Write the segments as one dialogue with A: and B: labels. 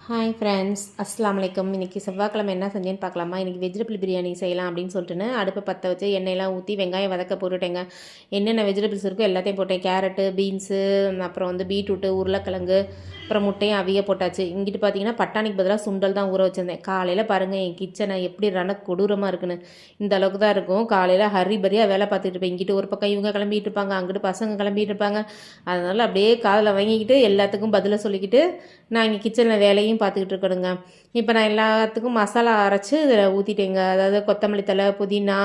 A: Hi friends, அஸ்ஸலாமு அலைக்கும். இன்றைக்கி செவ்வாய்க்கிழமை என்ன செஞ்சேன்னு பார்க்கலாமா? இன்றைக்கி வெஜிடபிள் பிரியாணி செய்யலாம் அப்படின்னு சொல்லிட்டுன்னு அடுப்பை பற்ற வச்சு எண்ணெயெல்லாம் ஊற்றி வெங்காயம் வதக்க போட்டுட்டேங்க. என்னென்ன வெஜிடபிள்ஸ் இருக்கோ எல்லாத்தையும் போட்டேன். கேரட்டு, பீன்ஸு, அப்புறம் பீட்ரூட்டு, உருளைக்கிழங்கு, அப்புறம் முட்டையும் அவிய போட்டாச்சு. இங்கிட்டு பார்த்தீங்கன்னா பட்டாணிக்கு பதிலாக சுண்டல் தான் ஊற வச்சுருந்தேன். காலையில் பாருங்கள் என் கிச்சனை எப்படி கொடூரமாக இருக்குன்னு. இந்த அளவுக்கு தான் இருக்கும். காலையில் ஹரிபரியாக வேலை பார்த்துட்டு இருப்பேன். இங்கிட்டு ஒரு பக்கம் இவங்க கிளம்பிட்டு இருப்பாங்க, அங்கிட்டு பசங்க கிளம்பிட்டு இருப்பாங்க. அதனால் அப்படியே காதில் வாங்கிக்கிட்டு எல்லாத்துக்கும் பதிலை சொல்லிக்கிட்டு நான் இங்கே கிச்சனில் வேலையும் பார்த்துக்கிட்டு இருக்கணுங்க. இப்போ நான் எல்லாத்துக்கும் மசாலா அரைச்சி இதில் ஊற்றிட்டேங்க. அதாவது கொத்தமல்லி தழை, புதினா,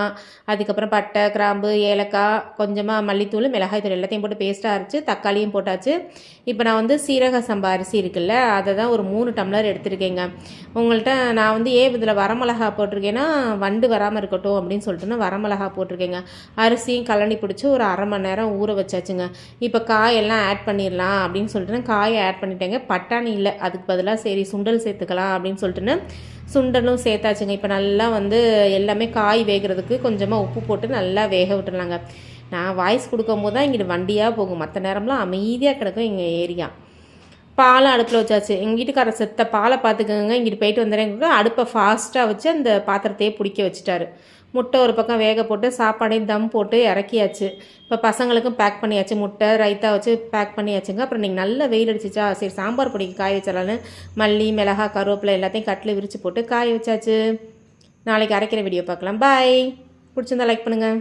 A: அதுக்கப்புறம் பட்டை, கிராம்பு, ஏலக்காய், கொஞ்சமாக மல்லித்தூள், மிளகாய்த்தூள் எல்லாத்தையும் போட்டு பேஸ்ட்டாக அரைச்சி தக்காளியும் போட்டாச்சு. இப்போ நான் சீரக சம்பா அரிசி இருக்குல்ல, அதை தான் ஒரு 3 டம்ளர் எடுத்துருக்கேங்க. உங்கள்கிட்ட நான் ஏன் இதில் வரமிளகா போட்டிருக்கேன்னா வண்டு வராமல் இருக்கட்டும் அப்படின்னு சொல்லிட்டு வரமிளகா போட்டிருக்கேங்க. அரிசியும் கழனி பிடிச்சி ஒரு அரை மணி நேரம் ஊற வச்சாச்சுங்க. இப்போ காயெல்லாம் ஆட் பண்ணிடலாம் அப்படின்னு சொல்லிட்டு காயை ஆட் பண்ணிட்டேங்க. பட்டாணி இல்லை, அதுக்கு பதிலாக சரி சுண்டல் சேர்த்துக்கலாம் அப்படின்னு சொல்லிட்டுன்னு சுண்டலும் சேர்த்தாச்சுங்க. இப்போ நல்லா எல்லாமே காய் வேகிறதுக்கு கொஞ்சமாக உப்பு போட்டு நல்லா வேக விட்டுடலாங்க. நான் வாய்ஸ் கொடுக்கும்போது தான் இங்கிட்டு வண்டியாக போகும், மற்ற நேரம்லாம் அமைதியாக கிடக்கும் எங்கள் ஏரியா. பாலை அடுப்பில் வச்சாச்சு. எங்கள் வீட்டுக்காரர் செத்த பாலை பார்த்துக்கோங்க, இங்கிட்டு போயிட்டு வந்துடுறேன். அடுப்பை ஃபாஸ்ட்டாக வச்சு அந்த பாத்திரத்தையே பிடிக்க வச்சுட்டாரு. முட்டை ஒரு பக்கம் வேக போட்டு சாப்பாடையும் தம் போட்டு இறக்கியாச்சு. இப்போ பசங்களுக்கும் பேக் பண்ணியாச்சு. முட்டை ரைத்தா வச்சு பேக் பண்ணியாச்சுங்க. அப்புறம் நீங்கள் நல்ல வெயில் அடிச்சிச்சா, சரி சாம்பார் பொடிக்கு காய வச்சிடலான்னு மல்லி, மிளகா, கருவேப்பிலை எல்லாத்தையும் கட்டில் விரித்து போட்டு காய வச்சாச்சு. நாளைக்கு அரைக்கிற வீடியோ பார்க்கலாம். பாய். பிடிச்சிருந்தா லைக் பண்ணுங்கள்.